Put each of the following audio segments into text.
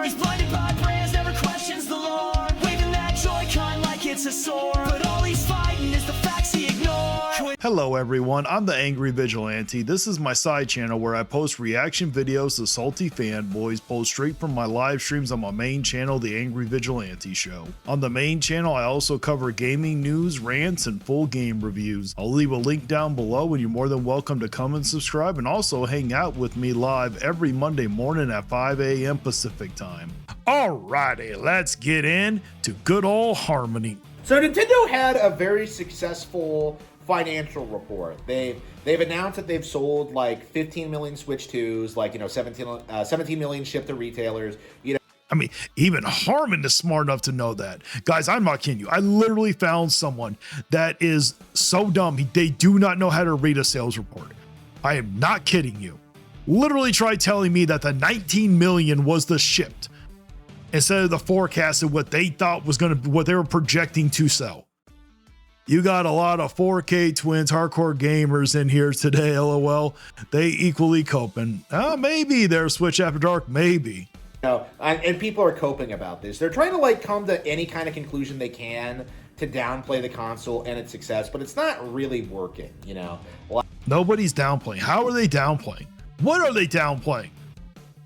He's blinded by brands, never questions the Lord. Waving that Joy-Con like it's a sword. But all he's fighting is the facts he ignored. Hello everyone, I'm the Angry Vigilante. This is my side channel where I post reaction videos to salty fanboys pulled straight from my live streams on my main channel, The Angry Vigilante Show. On the main channel, I also cover gaming news, rants, and full game reviews. I'll leave a link down below and you're more than welcome to come and subscribe and also hang out with me live every Monday morning at 5 a.m. Pacific time. Alrighty, let's get in to good old Harmony. So Nintendo had a very successful financial report. They've announced that they've sold like 15 million Switch 2s, like, 17 million shipped to retailers. I mean, even Harmon is smart enough to know that. Guys, I'm not kidding you. I literally found someone that is so dumb, they do not know how to read a sales report. I am not kidding you. Literally tried telling me that the 19 million was the shipped instead of the forecast of what they thought was what they were projecting to sell. You got a lot of 4K twins, hardcore gamers in here today, LOL. They equally coping. Maybe they're Switch After Dark, maybe. And people are coping about this. They're trying to come to any kind of conclusion they can to downplay the console and its success, but it's not really working, Nobody's downplaying. How are they downplaying? What are they downplaying?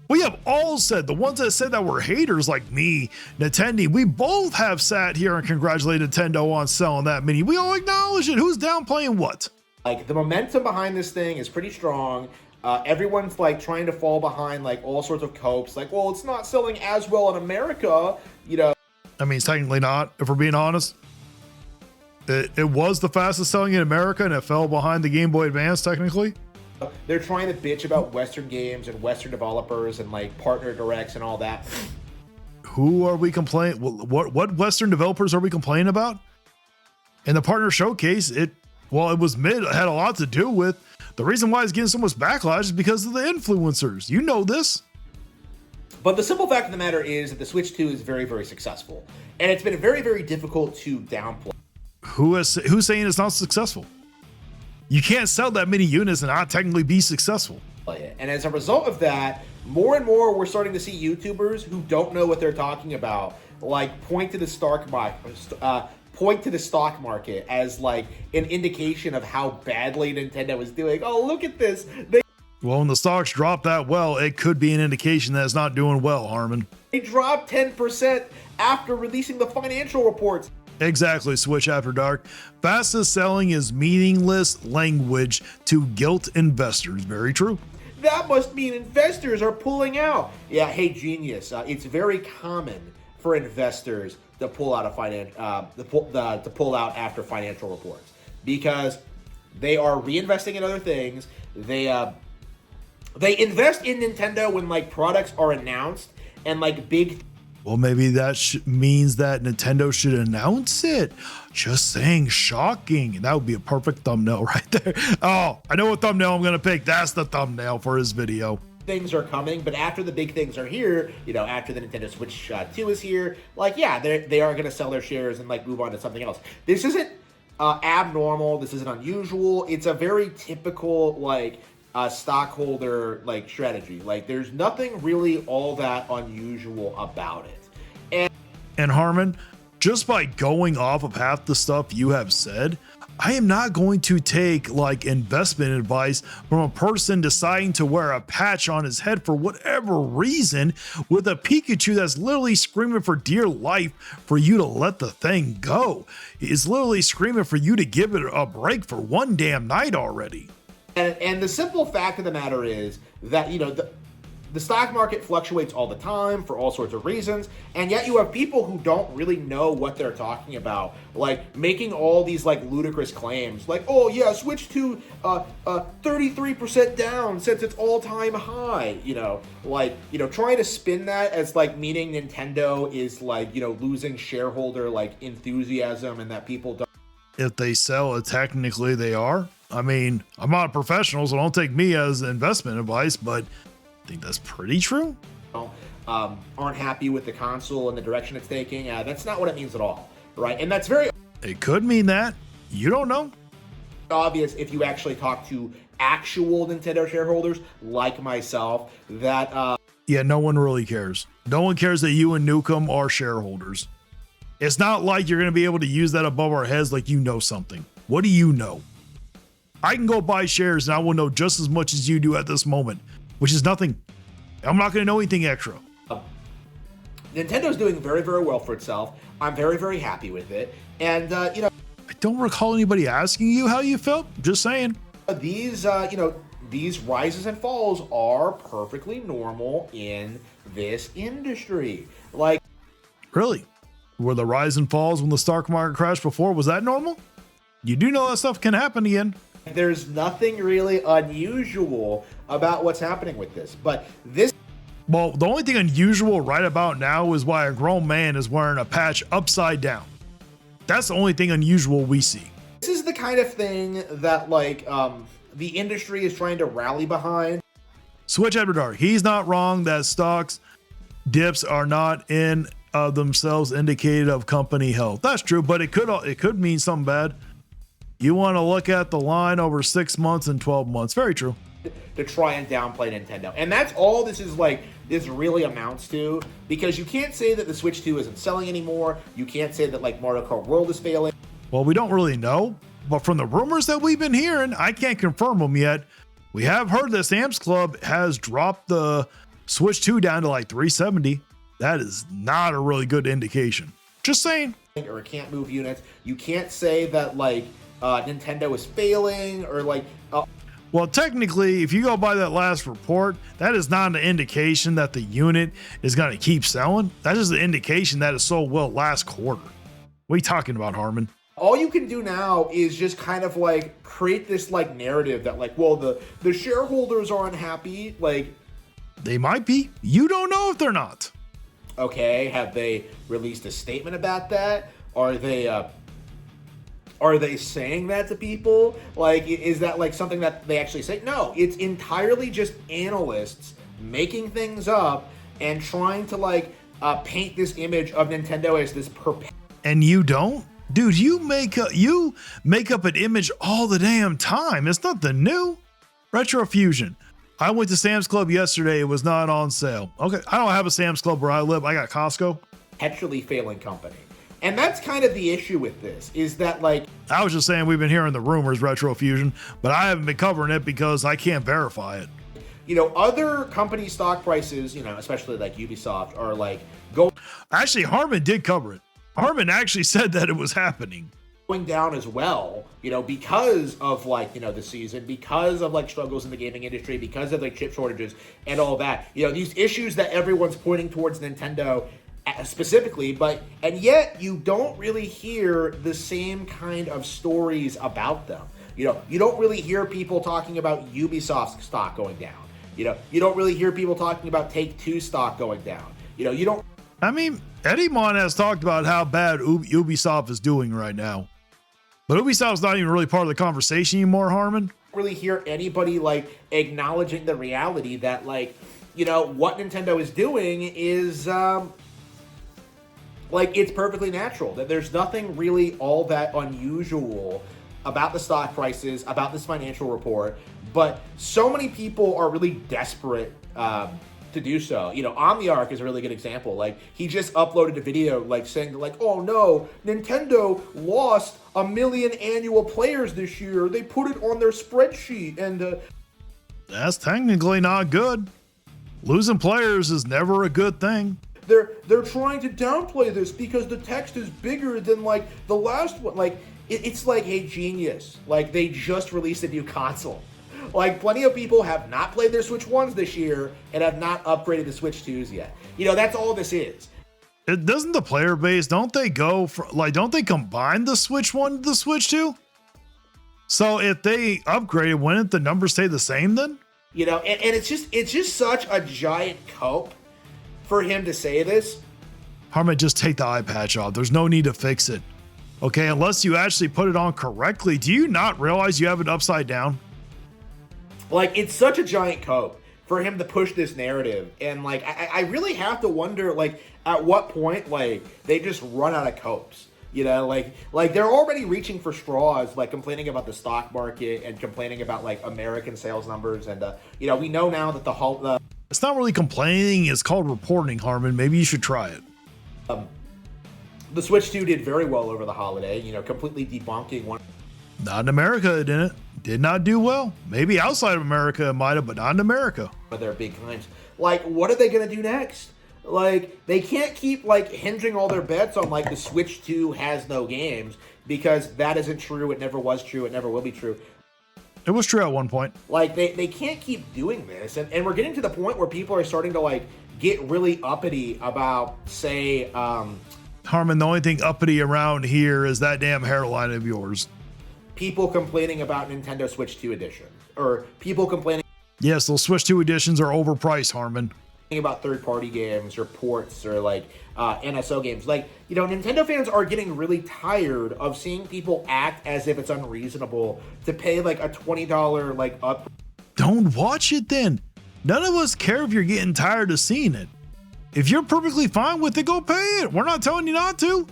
We have all said, the ones that said that were haters like me, Nintendo, we both have sat here and congratulated Nintendo on selling that mini. We all acknowledge it. Who's downplaying what? The momentum behind this thing is pretty strong. Everyone's trying to fall behind all sorts of copes. Well, it's not selling as well in America, I mean, it's technically not, if we're being honest. It was the fastest selling in America and it fell behind the Game Boy Advance technically. They're trying to bitch about Western games and Western developers and partner directs and all that. Who are we complaining? What Western developers are we complaining about? In the partner showcase, it was mid. It had a lot to do with the reason why it's getting so much backlash is because of the influencers. You know this. But the simple fact of the matter is that the Switch 2 is very, very successful, and it's been very, very difficult to downplay. Who's saying it's not successful? You can't sell that many units and not technically be successful. And as a result of that, more and more we're starting to see YouTubers who don't know what they're talking about, point to the stock market as an indication of how badly Nintendo is doing. Oh, look at this. Well, when the stocks drop that well, it could be an indication that it's not doing well, Harmon. They dropped 10% after releasing the financial reports. Exactly, Switch After Dark. Fastest selling is meaningless language to guilt investors. Very true. That must mean investors are pulling out. Yeah, hey, genius. It's very common for investors to pull out to pull out after financial reports because they are reinvesting in other things. They invest in Nintendo when products are announced and big. Well, maybe that means that Nintendo should announce it. Just saying, shocking. That would be a perfect thumbnail right there. Oh, I know what thumbnail I'm going to pick. That's the thumbnail for his video. Things are coming, but after the big things are here, after the Nintendo Switch 2 is here, they are going to sell their shares and move on to something else. This isn't abnormal. This isn't unusual. It's a very typical, stockholder strategy. There's nothing really all that unusual about it. And Harmon, just by going off of half the stuff you have said, I am not going to take investment advice from a person deciding to wear a patch on his head for whatever reason with a Pikachu that's literally screaming for dear life for you to let the thing go. It's literally screaming for you to give it a break for one damn night already. And the simple fact of the matter is that, the stock market fluctuates all the time for all sorts of reasons, and yet you have people who don't really know what they're talking about, making all these ludicrous claims, oh yeah, Switch 2 33% down since its all-time high, trying to spin that as meaning Nintendo is losing shareholder enthusiasm and that people don't. If they sell it, technically they are. I mean, I'm not a professional, so don't take me as investment advice, but I think that's pretty true. Aren't happy with the console and the direction it's taking. That's not what it means at all, right? And that's very... It could mean that. You don't know. Obvious if you actually talk to actual Nintendo shareholders like myself that... Yeah, no one really cares. No one cares that you and Newcomb are shareholders. It's not like you're going to be able to use that above our heads like you know something. What do you know? I can go buy shares and I will know just as much as you do at this moment, which is nothing. I'm not going to know anything extra. Nintendo's doing very, very well for itself. I'm very, very happy with it. And, you know, I don't recall anybody asking you how you felt. Just saying. these, these rises and falls are perfectly normal in this industry. Like, Really? Were the rise and falls when the stock market crashed before? Was that normal? You do know that stuff can happen again. there's nothing really unusual about what's happening with this. But this Well, the only thing unusual right about now is why a grown man is wearing a patch upside down. That's the only thing unusual we see. is the kind of thing that, like, the industry is trying to rally behind. Switch Edward, he's not wrong that stocks dips are not in of themselves indicated of company health. That's true, but it could mean something bad. You want to look at the line over 6 months and 12 months. Very true. To try and downplay Nintendo. And that's all this really amounts to, because you can't say that the Switch 2 isn't selling anymore. You can't say that, like, Mario Kart World is failing. Well, we don't really know, but from the rumors that we've been hearing, I can't confirm them yet. We have heard that Sam's Club has dropped the Switch 2 down to like 370. That is not a really good indication. Just saying. Or it can't move units. You can't say that, like, Nintendo is failing, or like Well, technically, if you go by that last report, that is not an indication that the unit is going to keep selling. That is the indication that it sold well last quarter. What are you talking about, Harmon? all you can do now is just kind of like create this like narrative that, like, well, the shareholders are unhappy. Like, They might be. You don't know if they're not. okay, have they released a statement about that? Are they saying that to people? Like, is that like something that they actually say? No, it's entirely just analysts making things up and trying to like paint this image of Nintendo as this And you don't? Dude, you make up an image all the damn time. It's nothing new. Retrofusion. I went to Sam's Club yesterday. It was not on sale. Okay, I don't have a Sam's Club where I live. I got Costco. perpetually failing company. And that's kind of the issue with this, is that, like, I was just saying we've been hearing the rumors, Retrofusion, but I haven't been covering it because I can't verify it. you know, other company stock prices, you know, especially like Ubisoft, are like Actually, Harmon did cover it. Harmon actually said that it was happening. going down as well, you know, because of, like, you know, the season, because of like struggles in the gaming industry, because of like chip shortages and all that. You know, these issues that everyone's pointing towards Nintendo specifically, and yet you don't really hear the same kind of stories about them. You know, you don't really hear people talking about Ubisoft's stock going down. You know, you don't really hear people talking about Take-Two stock going down. You know, you don't I mean, Eddie Mon has talked about how bad Ubisoft is doing right now. But Ubisoft's not even really part of the conversation anymore, Harmon. really hear anybody like acknowledging the reality that, like, you know, what Nintendo is doing is like, it's perfectly natural, that there's nothing really all that unusual about the stock prices, about this financial report, but so many people are really desperate to do so. You know, Omniarch is a really good example. Like, he just uploaded a video like saying like, oh no, Nintendo lost 1 million annual players this year. They put it on their spreadsheet, and That's technically not good. Losing players is never a good thing. they're trying to downplay this because the text is bigger than like the last one. Like, it's like, hey, genius, like, they just released a new console. Like, plenty of people have not played their Switch 1s this year and have not upgraded the Switch 2s yet. You know, that's all this is. It doesn't the player base, don't they combine the Switch 1 to the Switch 2? So if they upgraded, wouldn't the numbers stay the same then? You know, and it's just such a giant cope for him to say this. Harmon, just take the eye patch off. There's no need to fix it. Okay, unless you actually put it on correctly. Do you not realize you have it upside down? Like, it's such a giant cope for him to push this narrative. And, like, I really have to wonder, like, at what point, like, they just run out of copes. You know, like they're already reaching for straws, like complaining about the stock market and complaining about, like, American sales numbers. And, you know, we know now that It's not really complaining, it's called reporting, Harmon. Maybe you should try it. The Switch 2 did very well over the holiday, you know, completely debunking one Not in America, it didn't. Did not do well. Maybe outside of America it might have, but not in America. of their big claims. Like, what are they going to do next? Like, they can't keep, like, hinging all their bets on, like, the Switch 2 has no games, because that isn't true. It never was true. It never will be true. It was true at one point. Like, they can't keep doing this. And we're getting to the point where people are starting to, like, get really uppity about, say, Harmon, the only thing uppity around here is that damn hairline of yours. people complaining about Nintendo Switch 2 edition. Or people complaining Yes, those Switch 2 editions are overpriced, Harmon. about third-party games or ports or, like, NSO games. Like, you know, Nintendo fans are getting really tired of seeing people act as if it's unreasonable to pay, like, a $20, like, up. Don't watch it then. None of us care if you're getting tired of seeing it. If you're perfectly fine with it, go pay it. We're not telling you not to.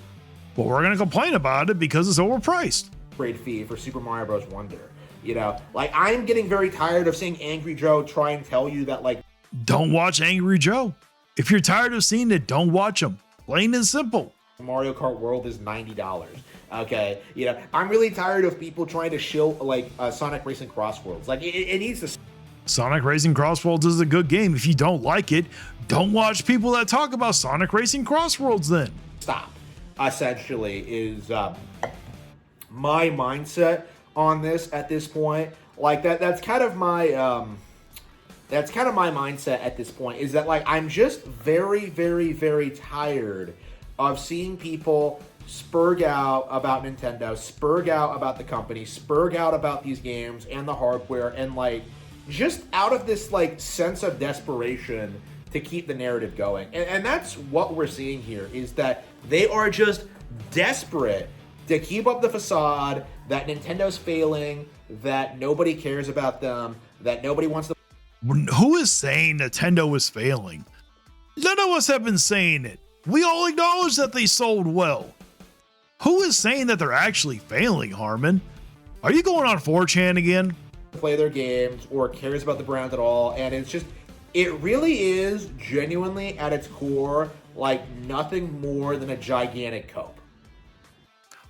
But we're going to complain about it because it's overpriced. Upgrade fee for Super Mario Bros. Wonder. You know, like, I'm getting very tired of seeing Angry Joe try and tell you that, like, Don't watch Angry Joe. If you're tired of seeing it, don't watch them. Plain and simple. Mario Kart World is $90. Okay, you know, I'm really tired of people trying to shill, like, Sonic Racing Crossworlds. Like, it needs to Sonic Racing Crossworlds is a good game. If you don't like it, don't watch people that talk about Sonic Racing Crossworlds then. stop. Essentially, is my mindset on this at this point. Like, that's kind of my that's kind of my mindset at this point, is that, like, I'm just very, very, very tired of seeing people spurg out about Nintendo, spurg out about the company, spurg out about these games and the hardware, and, like, just out of this, like, sense of desperation to keep the narrative going. And that's what we're seeing here, is that they are just desperate to keep up the facade that Nintendo's failing, that nobody cares about them, that nobody wants to. Who is saying Nintendo is failing? None of us have been saying it. We all acknowledge that they sold well. Who is saying that they're actually failing, Harmon? Are you going on 4chan again? Play their games or cares about the brand at all, and it's just, it really is genuinely at its core like nothing more than a gigantic cope.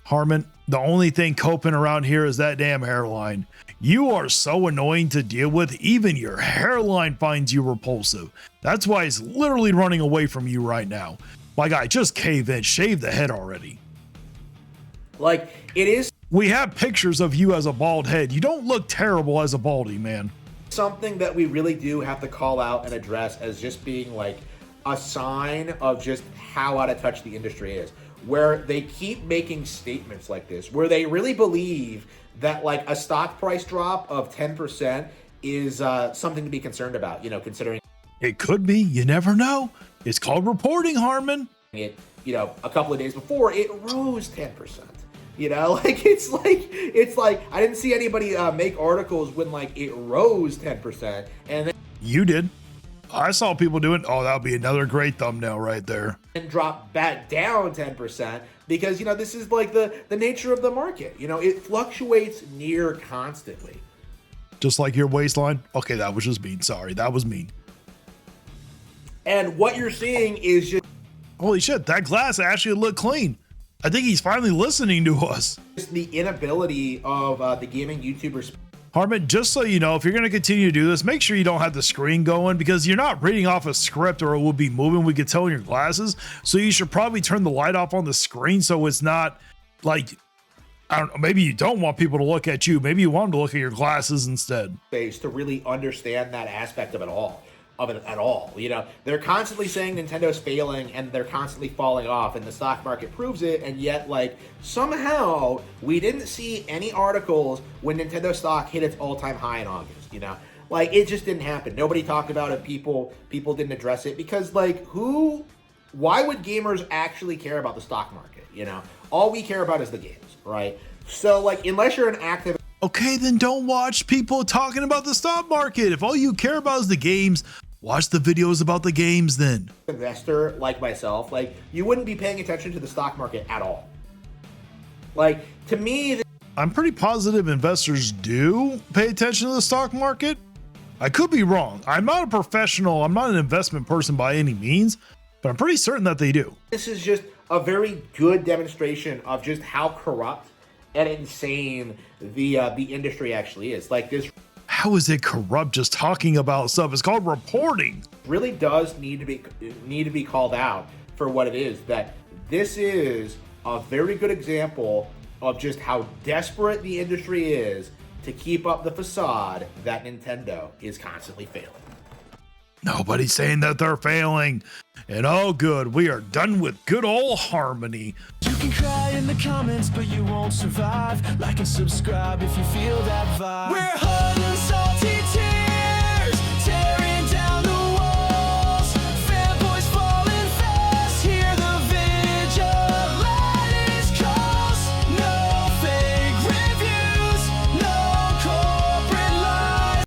Harmon, the only thing coping around here is that damn hairline. You are so annoying to deal with, even your hairline finds you repulsive. That's why it's literally running away from you right now. My guy, just cave in, shave the head already. Like, it is We have pictures of you as a bald head. You don't look terrible as a baldy, man. something that we really do have to call out and address as just being like a sign of just how out of touch the industry is, where they keep making statements like this, where they really believe that, like, a stock price drop of 10% is something to be concerned about, you know, considering It could be. You never know. It's called reporting, Harmon. it, you know, a couple of days before it rose 10%. You know, like, it's like I didn't see anybody make articles when, like, it rose 10%, and You did. I saw people doing, oh, that'll be another great thumbnail right there. then drop back down 10%, because, you know, this is like the nature of the market. You know, it fluctuates near constantly. Just like your waistline. Okay, that was just mean. Sorry, that was mean. And what you're seeing is just Holy shit, that glass actually looked clean. I think he's finally listening to us. the inability of the gaming YouTubers. Harmon, just so you know, if you're going to continue to do this, make sure you don't have the screen going, because you're not reading off a script or it will be moving. We could tell in your glasses. So you should probably turn the light off on the screen so it's not like, I don't know, maybe you don't want people to look at you. Maybe you want them to look at your glasses instead. Space to really understand that aspect of it all. You know, they're constantly saying Nintendo's failing and they're constantly falling off, and the stock market proves it. And yet, like, somehow we didn't see any articles when Nintendo stock hit its all-time high in August. You know, like, it just didn't happen. Nobody talked about it. People didn't address it, because, like, why would gamers actually care about the stock market? You know, all we care about is the games, right? So, like, unless you're an active Okay, then don't watch people talking about the stock market. If all you care about is the games, watch the videos about the games then. investor like myself, like, you wouldn't be paying attention to the stock market at all. Like, to me, I'm pretty positive investors do pay attention to the stock market. I could be wrong. I'm not a professional. I'm not an investment person by any means, but I'm pretty certain that they do. This is just a very good demonstration of just how corrupt and insane the industry actually is. Like, this How is it corrupt just talking about stuff? It's called reporting. really does need to be called out for what it is. That this is a very good example of just how desperate the industry is to keep up the facade that Nintendo is constantly failing. Nobody's saying that they're failing. And oh, good, we are done with good old harmony. You can cry in the comments, but you won't survive. Like and subscribe if you feel that vibe. We're